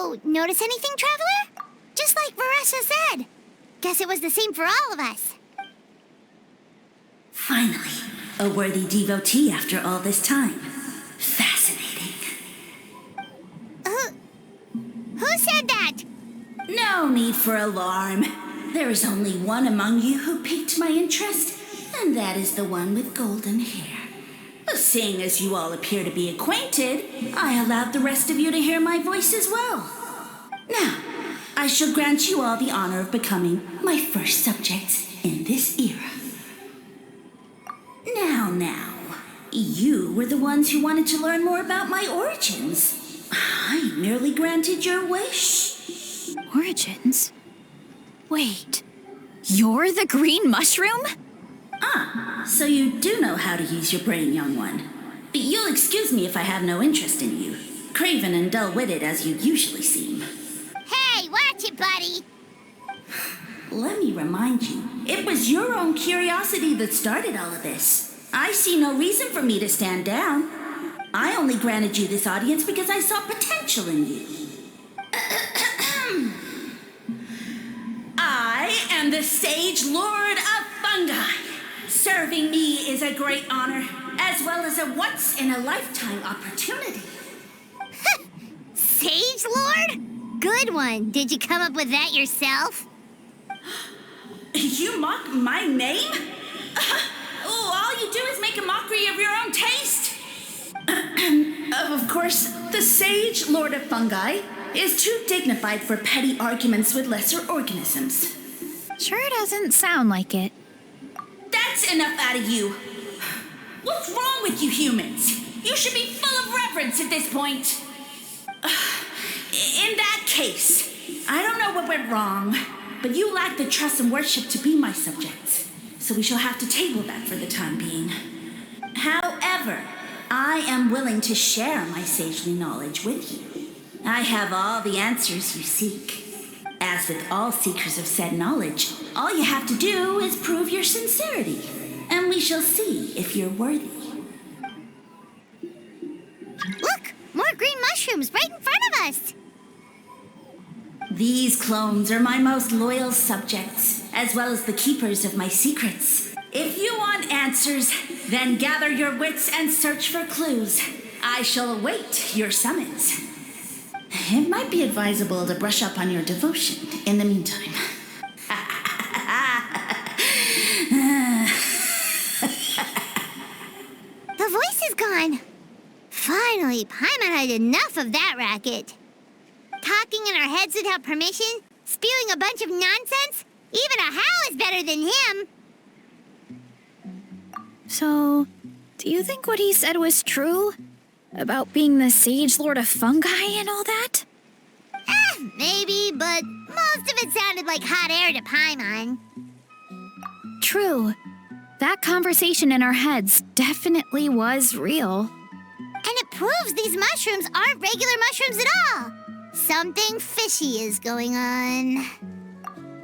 So, notice anything, Traveler? Just like Varessa said. Guess it was the same for all of us. Finally, a worthy devotee after all this time. Fascinating. Who said that? No need for alarm. There is only one among you who piqued my interest, and that is the one with golden hair. Seeing as you all appear to be acquainted, I allowed the rest of you to hear my voice as well. Now, I shall grant you all the honor of becoming my first subjects in this era. Now, you were the ones who wanted to learn more about my origins. I merely granted your wish. Origins? Wait, you're the green mushroom? So you do know how to use your brain, young one. But you'll excuse me if I have no interest in you, craven and dull-witted as you usually seem. Hey, watch it, buddy! Let me remind you, it was your own curiosity that started all of this. I see no reason for me to stand down. I only granted you this audience because I saw potential in you. I am the Sage Lord of Fungi. Serving me is a great honor, as well as a once-in-a-lifetime opportunity. Sage Lord? Good one. Did you come up with that yourself? You mock my name? All you do is make a mockery of your own taste. Of course, the Sage Lord of Fungi is too dignified for petty arguments with lesser organisms. Sure doesn't sound like it. That's enough out of you. What's wrong with you humans? You should be full of reverence at this point. In that case, I don't know what went wrong, but you lack the trust and worship to be my subjects, so we shall have to table that for the time being. However, I am willing to share my sagely knowledge with you. I have all the answers you seek. As with all seekers of said knowledge, all you have to do is prove your sincerity, and we shall see if you're worthy. Look! More green mushrooms right in front of us! These clones are my most loyal subjects, as well as the keepers of my secrets. If you want answers, then gather your wits and search for clues. I shall await your summons. It might be advisable to brush up on your devotion in the meantime. The voice is gone. Finally, Paimon had enough of that racket. Talking in our heads without permission, spewing a bunch of nonsense. Even a How is better than him. So, do you think what he said was true? About being the Sage Lord of Fungi and all that? Maybe, but most of it sounded like hot air to Paimon. True. That conversation in our heads definitely was real. And it proves these mushrooms aren't regular mushrooms at all. Something fishy is going on.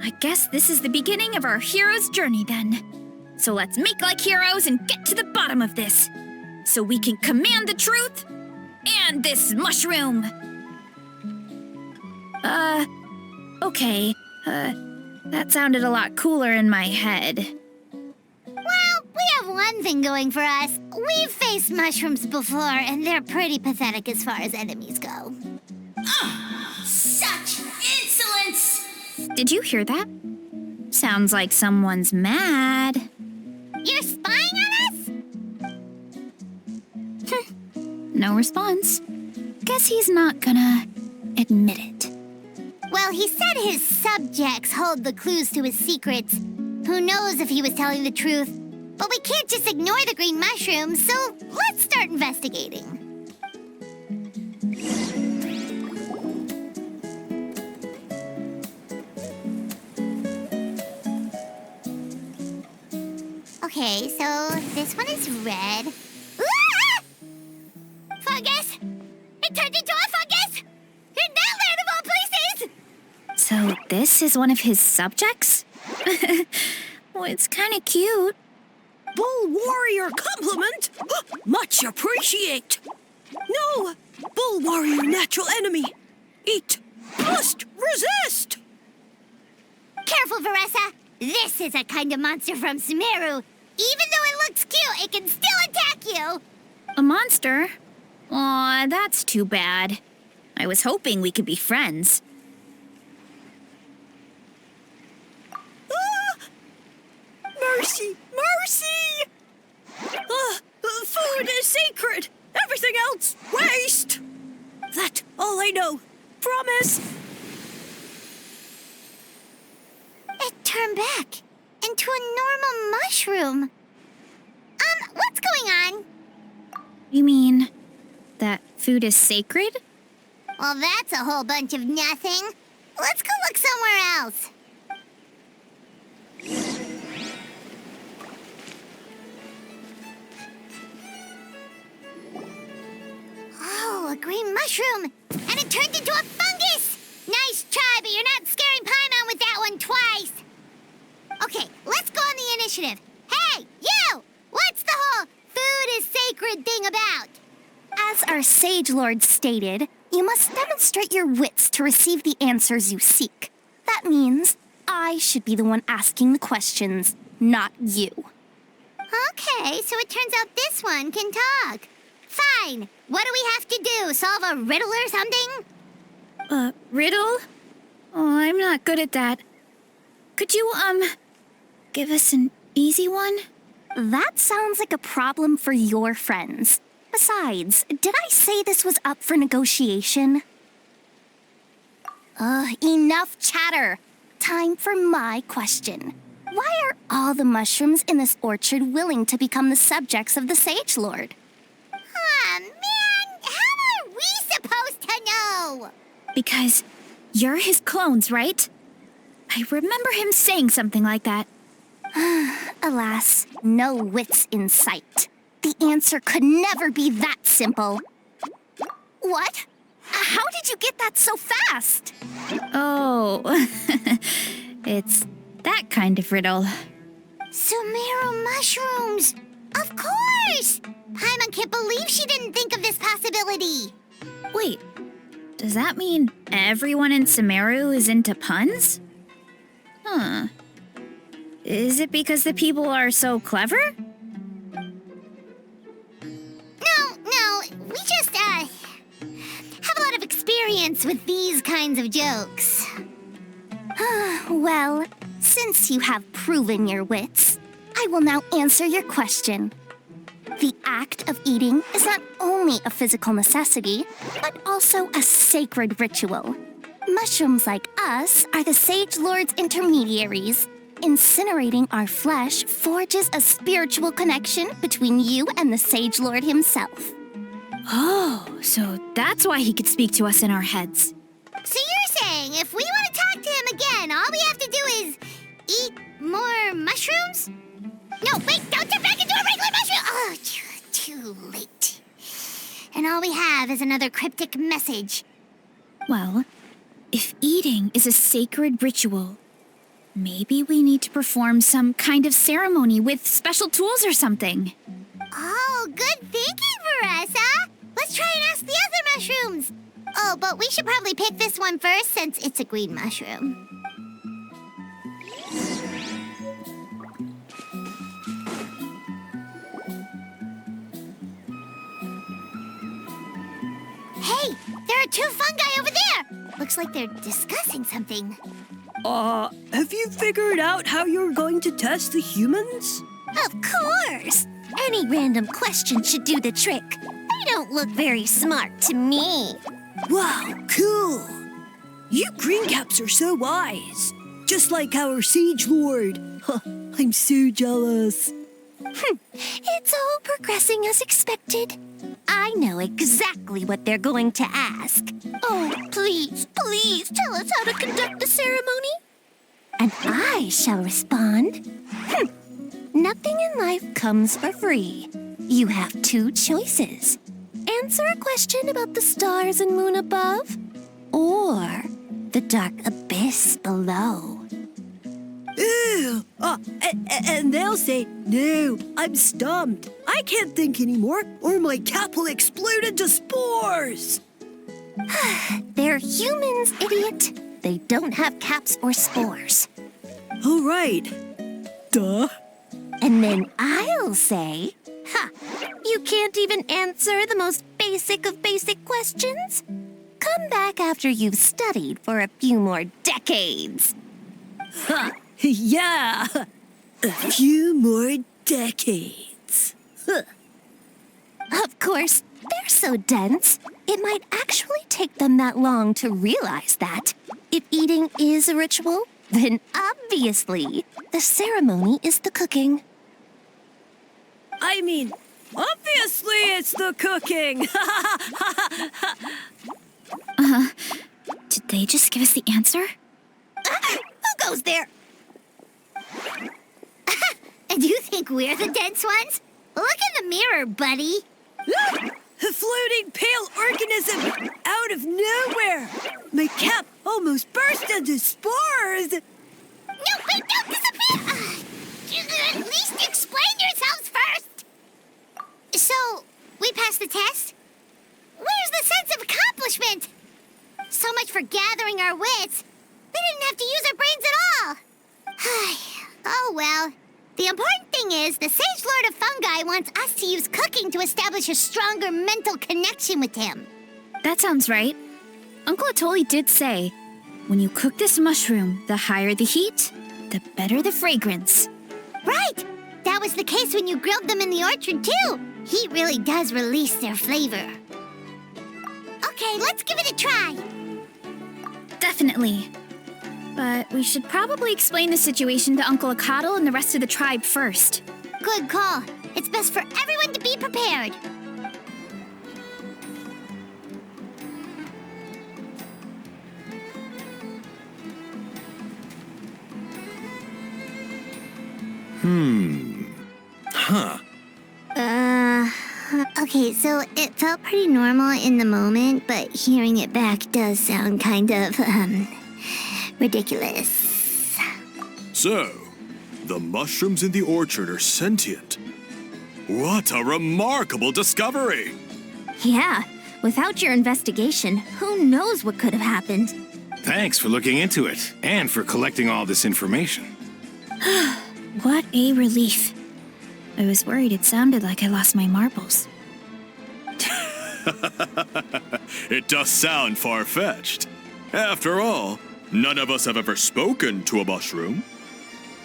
I guess this is the beginning of our hero's journey then. So let's make like heroes and get to the bottom of this. So we can command the truth and this mushroom. Okay. That sounded a lot cooler in my head. Well, we have one thing going for us. We've faced mushrooms before, and they're pretty pathetic as far as enemies go. Such insolence! Did you hear that? Sounds like someone's mad. You're spying on us? No response. Guess he's not gonna admit it. Well, he said his subjects hold the clues to his secrets. Who knows if he was telling the truth? But we can't just ignore the green mushrooms, so let's start investigating. Okay, so this one is red. Ah! Fungus! It turned into a fungus! In that land of all places! So this is one of his subjects? Well, it's kind of cute. Bull Warrior compliment? Much appreciate. No, Bull Warrior natural enemy. Eat must resist! Careful, Veressa. This is a kind of monster from Sumeru. Even though it looks cute, it can still attack you. A monster? Aw, that's too bad. I was hoping we could be friends. Ah! Mercy! Mercy! Food is sacred! Everything else, waste! That's all I know. Promise! It turned back into a normal mushroom. What's going on? You mean that food is sacred? Well, that's a whole bunch of nothing. Let's go look somewhere else. Oh, a green mushroom. And it turned into a fungus. Nice try, but you're not scaring Paimon with that one twice. Okay, let's go on the initiative. Hey, you! What's the whole food is sacred thing about? As our Sage Lord stated, you must demonstrate your wits to receive the answers you seek. That means I should be the one asking the questions, not you. Okay, so it turns out this one can talk. Fine. What do we have to do? Solve a riddle or something? Riddle? Oh, I'm not good at that. Could you, give us an easy one? That sounds like a problem for your friends. Besides, did I say this was up for negotiation? Enough chatter. Time for my question. Why are all the mushrooms in this orchard willing to become the subjects of the Sage Lord? Man, how are we supposed to know? Because you're his clones, right? I remember him saying something like that. Alas, no wits in sight. The answer could never be that simple. What? How did you get that so fast? Oh, it's that kind of riddle. Sumeru mushrooms! Of course! Paimon can't believe she didn't think of this possibility. Wait, does that mean everyone in Sumeru is into puns? Huh. Is it because the people are so clever? No, we just, have a lot of experience with these kinds of jokes. Well, since you have proven your wits, I will now answer your question. The act of eating is not only a physical necessity, but also a sacred ritual. Mushrooms like us are the Sage Lord's intermediaries. Incinerating our flesh forges a spiritual connection between you and the Sage Lord himself. Oh, so that's why he could speak to us in our heads. So you're saying if we want to talk to him again, all we have to do is eat more mushrooms? No, wait, don't turn back into a regular mushroom! Oh, too late. And all we have is another cryptic message. Well, if eating is a sacred ritual, maybe we need to perform some kind of ceremony with special tools or something. Oh, good thinking, Veressa. Let's try and ask the other mushrooms. Oh, but we should probably pick this one first since it's a green mushroom. Hey, there are two fungi over there. Looks like they're discussing something. Have you figured out how you're going to test the humans? Of course! Any random question should do the trick. They don't look very smart to me. Wow, cool! You green caps are so wise. Just like our Sage Lord. I'm so jealous. It's all progressing as expected. I know exactly what they're going to ask. Oh, please tell us how to conduct the ceremony. And I shall respond. Nothing in life comes for free. You have two choices. Answer a question about the stars and moon above, or the dark abyss below. Ew! And they'll say, no, I'm stumped. I can't think anymore, or my cap will explode into spores. They're humans, idiot. They don't have caps or spores. All right. Duh. And then I'll say, you can't even answer the most basic of basic questions? Come back after you've studied for a few more decades. Yeah. A few more decades. Of course, they're so dense, it might actually take them that long to realize that. If eating is a ritual, then obviously the ceremony is the cooking. I mean, obviously it's the cooking. Did they just give us the answer? Who goes there? And you think we're the dense ones? Look in the mirror, buddy. A floating pale organism out of nowhere. My cap almost burst into spores. No, wait, don't disappear! At least explain yourselves first! So, we passed the test? Where's the sense of accomplishment? So much for gathering our wits. We didn't have to use our brains at all. Oh well. The important thing is the Sage Lord of Fungi wants us to use cooking to establish a stronger mental connection with him. That sounds right. Uncle Atoli did say, when you cook this mushroom, the higher the heat, the better the fragrance. Right! That was the case when you grilled them in the orchard, too. Heat really does release their flavor. Okay, let's give it a try. Definitely. But we should probably explain the situation to Uncle Akatl and the rest of the tribe first. Good call. It's best for everyone to be prepared. Okay, so it felt pretty normal in the moment, but hearing it back does sound kind of, ridiculous. So, the mushrooms in the orchard are sentient. What a remarkable discovery! Yeah, without your investigation, who knows what could have happened? Thanks for looking into it and for collecting all this information. What a relief. I was worried it sounded like I lost my marbles. It does sound far-fetched. After all, none of us have ever spoken to a mushroom.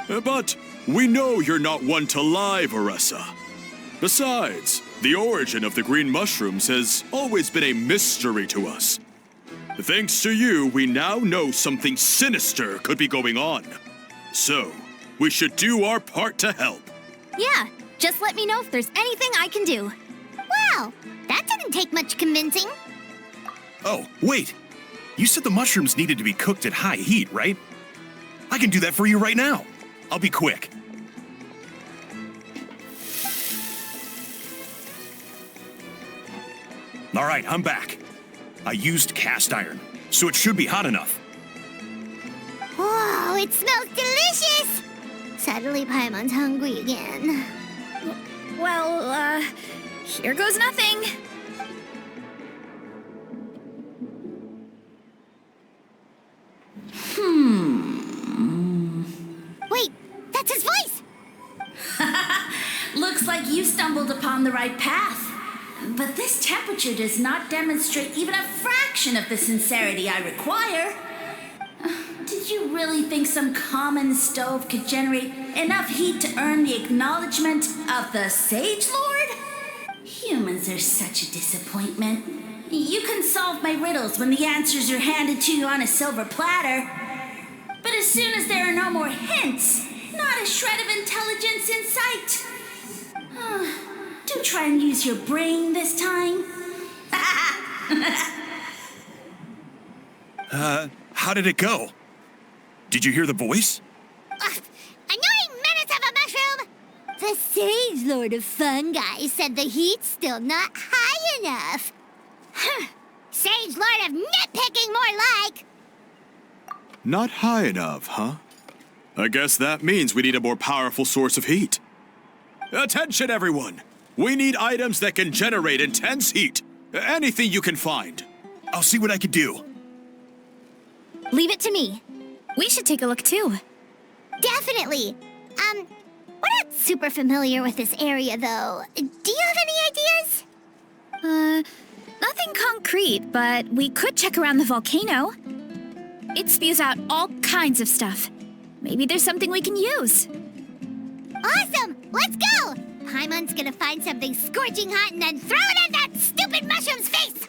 But we know you're not one to lie, Varessa. Besides, the origin of the green mushrooms has always been a mystery to us. Thanks to you, we now know something sinister could be going on. So, we should do our part to help. Yeah, just let me know if there's anything I can do. Wow, that didn't take much convincing. Oh, wait. You said the mushrooms needed to be cooked at high heat, right? I can do that for you right now. I'll be quick. All right, I'm back. I used cast iron, so it should be hot enough. Whoa, it smells delicious! Suddenly Paimon's hungry again. Well, here goes nothing. Wait, that's his voice! Looks like you stumbled upon the right path. But this temperature does not demonstrate even a fraction of the sincerity I require. Did you really think some common stove could generate enough heat to earn the acknowledgement of the Sage Lord? Humans are such a disappointment. You can solve my riddles when the answers are handed to you on a silver platter. But as soon as there are no more hints, not a shred of intelligence in sight. Do try and use your brain this time. How did it go? Did you hear the voice? Annoying menace of a mushroom! The Sage Lord of Fungi said the heat's still not high enough. Sage Lord of nitpicking, more like! Not high enough, huh? I guess that means we need a more powerful source of heat. Attention, everyone! We need items that can generate intense heat. Anything you can find. I'll see what I can do. Leave it to me. We should take a look too. Definitely. We're not super familiar with this area, though. Do you have any ideas? Nothing concrete, but we could check around the volcano. It spews out all kinds of stuff. Maybe there's something we can use. Awesome! Let's go! Paimon's gonna find something scorching hot and then throw it at that stupid mushroom's face!